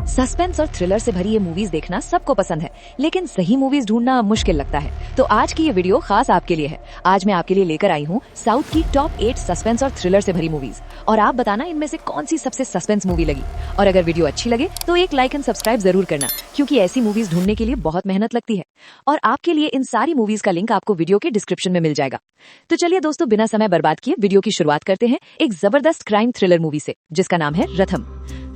Suspense और thriller से भरी ये मूवीज देखना सबको पसंद है, लेकिन सही मूवीज ढूंढना मुश्किल लगता है। तो आज की ये वीडियो खास आपके लिए है। आज मैं आपके लिए लेकर आई हूँ साउथ की टॉप 8 सस्पेंस और थ्रिलर से भरी मूवीज, और आप बताना इनमें से कौन सी सबसे सस्पेंस मूवी लगी। और अगर वीडियो अच्छी लगे तो एक लाइक एंड सब्सक्राइब जरूर करना, क्योंकि ऐसी मूवीज ढूंढने के लिए बहुत मेहनत लगती है। और आपके लिए इन सारी मूवीज का लिंक आपको वीडियो के डिस्क्रिप्शन में मिल जाएगा। तो चलिए दोस्तों, बिना समय बर्बाद किए वीडियो की शुरुआत करते हैं एक जबरदस्त क्राइम थ्रिलर मूवी से, जिसका नाम है रथम।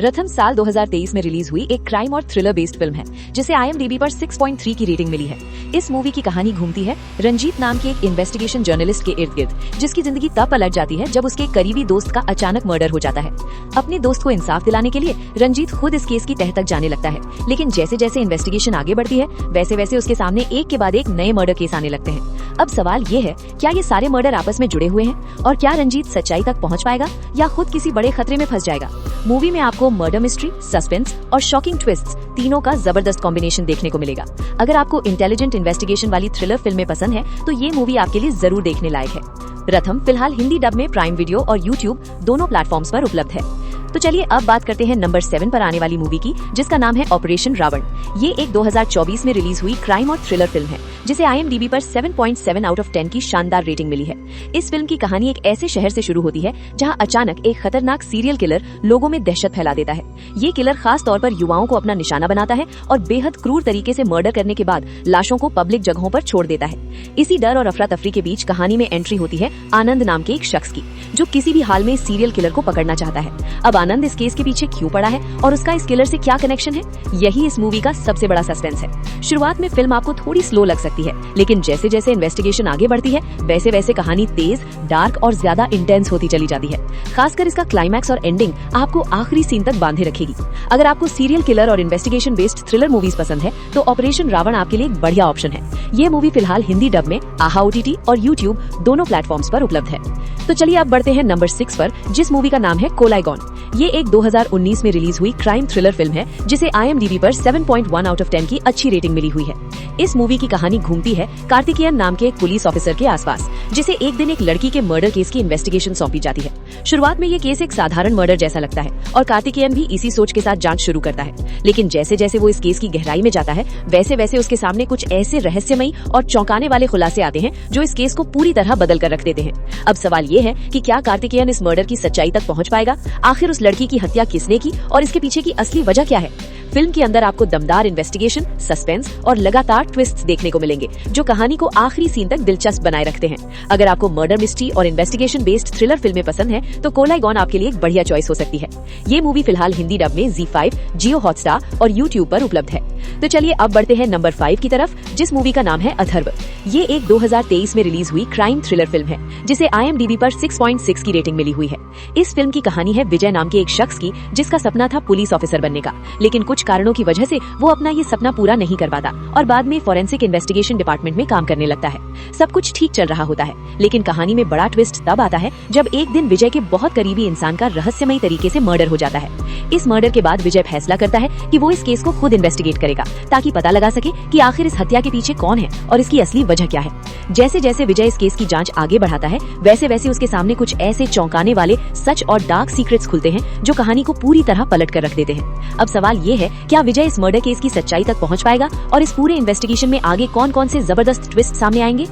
रथम साल 2023 में रिलीज हुई एक क्राइम और थ्रिलर बेस्ड फिल्म है, जिसे IMDb पर 6.3 की रेटिंग मिली है। इस मूवी की कहानी घूमती है रंजीत नाम के एक इन्वेस्टिगेशन जर्नलिस्ट के इर्द गिर्द, जिसकी जिंदगी तब पलट जाती है जब उसके करीबी दोस्त का अचानक मर्डर हो जाता है। अपने दोस्त को इंसाफ दिलाने के लिए रंजीत खुद इस केस की तह तक जाने लगता है, लेकिन जैसे जैसे इन्वेस्टिगेशन आगे बढ़ती है वैसे वैसे उसके सामने एक के बाद एक नए मर्डर केस आने लगते हैं। अब सवाल ये है, क्या ये सारे मर्डर आपस में जुड़े हुए हैं, और क्या रंजीत सच्चाई तक पहुंच पाएगा या खुद किसी बड़े खतरे में फंस जाएगा। मूवी में आपको मर्डर मिस्ट्री, सस्पेंस और शॉकिंग ट्विस्ट्स तीनों का जबरदस्त कॉम्बिनेशन देखने को मिलेगा। अगर आपको इंटेलिजेंट इन्वेस्टिगेशन वाली थ्रिलर फिल्में पसंद है तो ये मूवी आपके लिए जरूर देखने लायक है। रथम फिलहाल हिंदी डब में प्राइम वीडियो और यूट्यूब दोनों प्लेटफॉर्म्स पर उपलब्ध है। तो चलिए अब बात करते हैं नंबर 7 पर आने वाली मूवी की, जिसका नाम है ऑपरेशन रावण। ये एक 2024 में रिलीज हुई क्राइम और थ्रिलर फिल्म है, जिसे IMDb पर 7.7 आउट ऑफ 10 की शानदार रेटिंग मिली है। इस फिल्म की कहानी एक ऐसे शहर से शुरू होती है जहां अचानक एक खतरनाक सीरियल किलर लोगों में दहशत फैला देता है। ये किलर खास तौर पर युवाओं को अपना निशाना बनाता है और बेहद क्रूर तरीके से मर्डर करने के बाद लाशों को पब्लिक जगहों पर छोड़ देता है। इसी डर और अफरा तफरी के बीच कहानी में एंट्री होती है आनंद नाम के एक शख्स की, जो किसी भी हाल में सीरियल किलर को पकड़ना चाहता है। अब आनंद इस केस के पीछे क्यों पड़ा है और उसका इस किलर से क्या कनेक्शन है, यही इस मूवी का सबसे बड़ा सस्पेंस है। शुरुआत में फिल्म आपको थोड़ी स्लो लग सकती है, लेकिन जैसे जैसे इन्वेस्टिगेशन आगे बढ़ती है वैसे वैसे कहानी तेज, डार्क और ज्यादा इंटेंस होती चली जाती है। खासकर इसका क्लाइमैक्स और एंडिंग आपको आखिरी सीन तक बांधे रखेगी। अगर आपको सीरियल किलर और इन्वेस्टिगेशन बेस्ड थ्रिलर मूवीज पसंद है तो ऑपरेशन रावण आपके लिए एक बढ़िया ऑप्शन है। ये मूवी फिलहाल हिंदी डब में आहा OTT और यूट्यूब दोनों प्लेटफॉर्म्स पर उपलब्ध है। तो चलिए अब बढ़ते हैं नंबर 6 पर, जिस मूवी का नाम है कोलाइगॉन। ये एक 2019 में रिलीज हुई क्राइम थ्रिलर फिल्म है, जिसे IMDb पर 7.1 आउट ऑफ 10 की अच्छी रेटिंग मिली हुई है। इस मूवी की कहानी घूमती है कार्तिकेयन नाम के एक पुलिस ऑफिसर के आसपास, जिसे एक दिन एक लड़की के मर्डर केस की इन्वेस्टिगेशन सौंपी जाती है। शुरुआत में ये केस एक साधारण मर्डर जैसा लगता है और कार्तिकेयन भी इसी सोच के साथ जांच शुरू करता है, लेकिन जैसे जैसे वो इस केस की गहराई में जाता है वैसे वैसे उसके सामने कुछ ऐसे रहस्यमयी और चौंकाने वाले खुलासे आते हैं जो इस केस को पूरी तरह बदल कर रख देते हैं। अब सवाल ये है कि क्या कार्तिकेयन इस मर्डर की सच्चाई तक पहुंच पाएगा, आखिर उस लड़की की हत्या किसने की और इसके पीछे की असली वजह क्या है। फिल्म के अंदर आपको दमदार इन्वेस्टिगेशन, सस्पेंस और लगातार ट्विस्ट्स देखने को मिलेंगे, जो कहानी को आखिरी सीन तक दिलचस्प बनाए रखते हैं। अगर आपको मर्डर मिस्ट्री और इन्वेस्टिगेशन बेस्ड थ्रिलर फिल्में पसंद है तो कोलाइगॉन आपके लिए एक बढ़िया चॉइस हो सकती है। ये मूवी फिलहाल हिंदी डब में ZEE5, जियो हॉटस्टार और यूट्यूब पर उपलब्ध है। तो चलिए अब बढ़ते हैं नंबर 5 की तरफ, जिस मूवी का नाम है अथर्व। ये एक 2023 में रिलीज हुई क्राइम थ्रिलर फिल्म है, जिसे IMDb पर 6.6 की रेटिंग मिली हुई है। इस फिल्म की कहानी है विजय नाम के एक शख्स की, जिसका सपना था पुलिस ऑफिसर बनने का, लेकिन कुछ कारणों की वजह से वो अपना ये सपना पूरा नहीं कर पाता और बाद में फॉरेंसिक इन्वेस्टिगेशन डिपार्टमेंट में काम करने लगता है। सब कुछ ठीक चल रहा होता है, लेकिन कहानी में बड़ा ट्विस्ट तब आता है जब एक दिन विजय के बहुत करीबी इंसान का रहस्यमयी तरीके से मर्डर हो जाता है। इस मर्डर के बाद विजय फैसला करता है कि वो इस केस को खुद इन्वेस्टिगेट करेगा, ताकि पता लगा सके कि आखिर इस हत्या के पीछे कौन है और इसकी असली वजह क्या है। जैसे जैसे विजय इस केस की जांच आगे बढ़ाता है वैसे वैसे उसके सामने कुछ ऐसे चौंकाने वाले सच और डार्क सीक्रेट्स खुलते हैं जो कहानी को पूरी तरह पलट कर रख देते हैं। अब सवाल ये है, क्या विजय इस मर्डर केस की सच्चाई तक पहुंच पाएगा और इस पूरे इन्वेस्टिगेशन में आगे कौन कौन से जबरदस्त ट्विस्ट सामने आएंगे।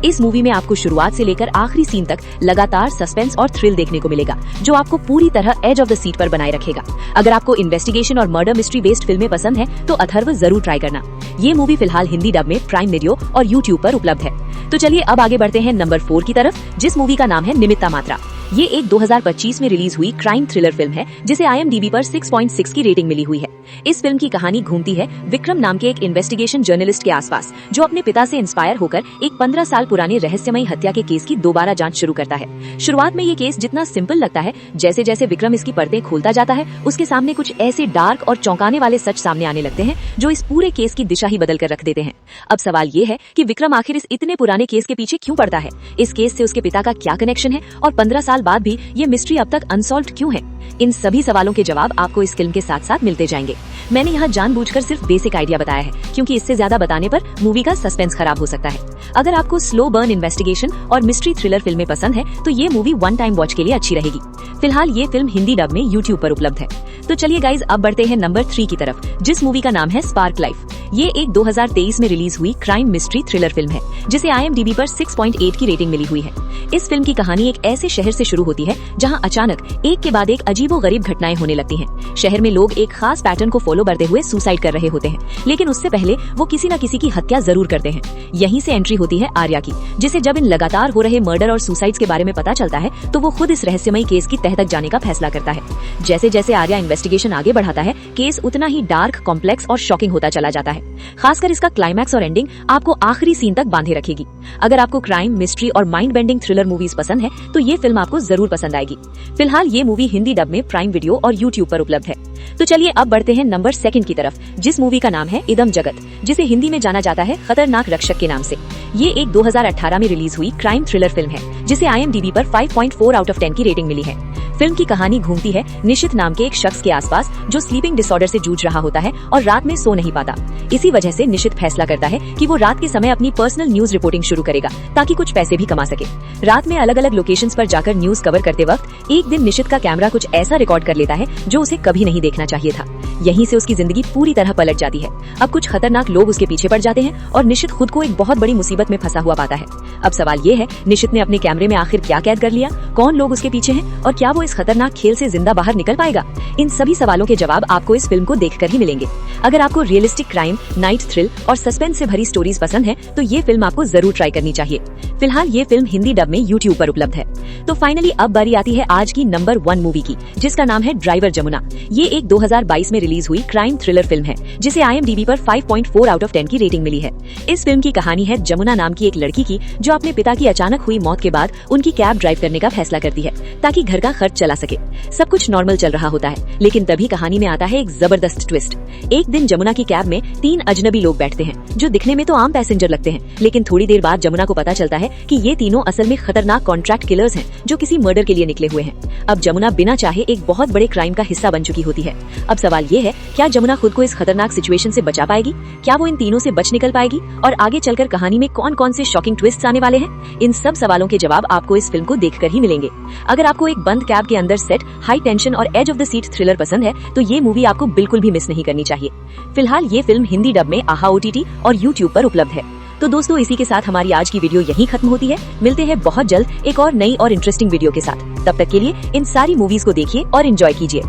इस मूवी में आपको शुरुआत से लेकर आखिरी सीन तक लगातार सस्पेंस और थ्रिल देखने को मिलेगा, जो आपको पूरी तरह एज ऑफ द सीट पर बनाए रखेगा। अगर आपको इन्वेस्टिगेशन और मर्डर मिस्ट्री बेस्ड फिल्में पसंद है तो अथर्व जरूर ट्राई करना। ये मूवी फिलहाल हिंदी डब में प्राइम वीडियो और यूट्यूब पर उपलब्ध है। तो चलिए अब आगे बढ़ते हैं नंबर 4 की तरफ, जिस मूवी का नाम है निमित्ता मात्रा। ये एक 2025 में रिलीज हुई क्राइम थ्रिलर फिल्म है, जिसे IMDb पर 6.6 की रेटिंग मिली हुई है। इस फिल्म की कहानी घूमती है विक्रम नाम के एक इन्वेस्टिगेशन जर्नलिस्ट के आसपास, जो अपने पिता से इंस्पायर होकर एक 15 साल पुराने रहस्यमयी हत्या के केस की दोबारा जांच शुरू करता है। शुरुआत में ये केस जितना सिंपल लगता है, जैसे जैसे विक्रम इसकी परतें खोलता जाता है उसके सामने कुछ ऐसे डार्क और चौंकाने वाले सच सामने आने लगते हैं जो इस पूरे केस की दिशा ही बदल कर रख देते हैं। अब सवाल ये है कि विक्रम आखिर इस इतने पुराने केस के पीछे क्यों पड़ता है, इस केस से उसके पिता का क्या कनेक्शन है और 15 साल बाद भी ये मिस्ट्री अब तक अनसॉल्व्ड क्यों है। इन सभी सवालों के जवाब आपको इस फिल्म के साथ साथ मिलते जाएंगे। मैंने यहाँ जानबूझकर सिर्फ बेसिक आइडिया बताया है, क्योंकि इससे ज्यादा बताने पर मूवी का सस्पेंस खराब हो सकता है। अगर आपको स्लो बर्न इन्वेस्टिगेशन और मिस्ट्री थ्रिलर फिल्में पसंद है तो ये मूवी वन टाइम वॉच के लिए अच्छी रहेगी। फिलहाल ये फिल्म हिंदी डब में YouTube पर उपलब्ध है। तो चलिए गाइज अब बढ़ते हैं नंबर 3 की तरफ, जिस मूवी का नाम है स्पार्क लाइफ। ये एक 2023 में रिलीज हुई क्राइम मिस्ट्री थ्रिलर फिल्म है जिसे IMDb पर 6.8 की रेटिंग मिली हुई है। इस फिल्म की कहानी एक ऐसे शहर से शुरू होती है जहां अचानक एक के बाद एक अजीबोगरीब घटनाएं होने लगती हैं। शहर में लोग एक खास पैटर्न को फॉलो करते हुए सुसाइड कर रहे होते हैं, लेकिन उससे पहले वो किसी न किसी की हत्या जरूर करते हैं। यहीं से एंट्री होती है आर्या की, जिसे जब इन लगातार हो रहे मर्डर और सुसाइड्स के बारे में पता चलता है तो वो खुद इस रहस्यमयी केस की तह तक जाने का फैसला करता है। जैसे जैसे आर्या इन्वेस्टिगेशन आगे बढ़ाता है, केस उतना ही डार्क, कॉम्प्लेक्स और शॉकिंग होता चला जाता है। खासकर इसका क्लाइमैक्स और एंडिंग आपको आखिरी सीन तक बांधे रखेगी। अगर आपको क्राइम, मिस्ट्री और माइंड बेंडिंग थ्रिलर मूवीज पसंद है तो ये फिल्म आपको जरूर पसंद आएगी। फिलहाल ये मूवी हिंदी डब में प्राइम वीडियो और YouTube पर उपलब्ध है। तो चलिए अब बढ़ते हैं नंबर 2 की तरफ, जिस मूवी का नाम है इदम जगत, जिसे हिंदी में जाना जाता है खतरनाक रक्षक के नाम से। ये एक 2018 में रिलीज हुई क्राइम थ्रिलर फिल्म है जिसे IMDb पर 5.4 आउट ऑफ 10 की रेटिंग मिली है। फिल्म की कहानी घूमती है निशित नाम के एक शख्स के आसपास जो स्लीपिंग डिसऑर्डर से जूझ रहा होता है और रात में सो नहीं पाता। इसी वजह से निशित फैसला करता है कि वो रात के समय अपनी पर्सनल न्यूज रिपोर्टिंग शुरू करेगा ताकि कुछ पैसे भी कमा सके। रात में अलग अलग लोकेशंस पर जाकर न्यूज कवर करते वक्त एक दिन निशित का कैमरा कुछ ऐसा रिकॉर्ड कर लेता है जो उसे कभी नहीं देखना चाहिए था। यहीं से उसकी जिंदगी पूरी तरह पलट जाती है। अब कुछ खतरनाक लोग उसके पीछे पड़ जाते हैं और निशित खुद को एक बहुत बड़ी मुसीबत में फंसा हुआ पाता है। अब सवाल ये है, निशित ने अपने कैमरे में आखिर क्या कैद कर लिया, कौन लोग उसके पीछे हैं और क्या वो इस खतरनाक खेल से जिंदा बाहर निकल पाएगा? इन सभी सवालों के जवाब आपको इस फिल्म को देखकर ही मिलेंगे। अगर आपको रियलिस्टिक क्राइम, नाइट थ्रिल और सस्पेंस से भरी स्टोरीज पसंद है तो ये फिल्म आपको जरूर ट्राई करनी चाहिए। फिलहाल ये फिल्म हिंदी डब में YouTube पर उपलब्ध है। तो फाइनली अब बारी आती है आज की नंबर 1 मूवी की, जिसका नाम है ड्राइवर जमुना। ये एक 2022 में रिलीज हुई क्राइम थ्रिलर फिल्म है जिसे IMDb पर 5.4 आउट ऑफ 10 की रेटिंग मिली है। इस फिल्म की कहानी है जमुना नाम की एक लड़की की जो अपने पिता की अचानक हुई मौत के बाद उनकी कैब ड्राइव करने का फैसला करती है ताकि घर का खर्च चला सके। सब कुछ नॉर्मल चल रहा होता है, लेकिन तभी कहानी में आता है एक जबरदस्त ट्विस्ट। एक दिन जमुना की कैब में 3 अजनबी लोग बैठते हैं जो दिखने में तो आम पैसेंजर लगते हैं, लेकिन थोड़ी देर बाद जमुना को पता चलता है कि ये तीनों असल में खतरनाक कॉन्ट्रैक्ट किलर्स हैं जो किसी मर्डर के लिए निकले हुए हैं। अब जमुना बिना चाहे एक बहुत बड़े क्राइम का हिस्सा बन चुकी होती है। अब सवाल ये है, क्या जमुना खुद को इस खतरनाक सिचुएशन से बचा पाएगी? क्या वो इन तीनों से बच निकल पाएगी? और आगे चलकर कहानी में कौन कौन से शॉकिंग ट्विस्ट्स आने वाले हैं? इन सब सवालों के जवाब आपको इस फिल्म को देखकर ही मिलेंगे। अगर आपको एक बंद कैब के अंदर सेट, हाई टेंशन और edge of the seat thriller पसंद है तो ये मूवी आपको बिल्कुल भी मिस नहीं करनी चाहिए। फिलहाल ये फिल्म हिंदी डब में आहा OTT और YouTube पर उपलब्ध है। तो दोस्तों इसी के साथ हमारी आज की वीडियो यहीं खत्म होती है। मिलते हैं बहुत जल्द एक और नई और इंटरेस्टिंग वीडियो के साथ। तब तक के लिए इन सारी मूवीज को देखिए और एंजॉय कीजिए।